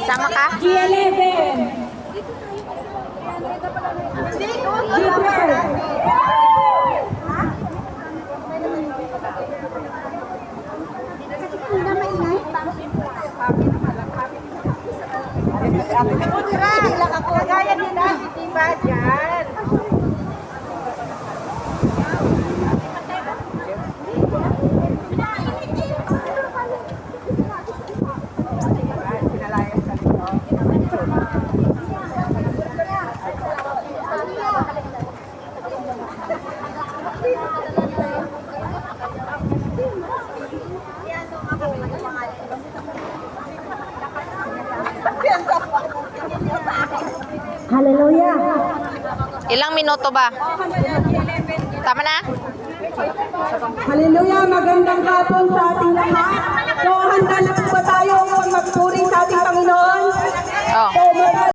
Sama ka? G11. G12. Ilang ako. Kagaya din natin, diba? Diyan. Hallelujah. Ilang minuto ba? Tama na? Hallelujah. Magandang hapon sa ating lahat. So, handa na po ba tayo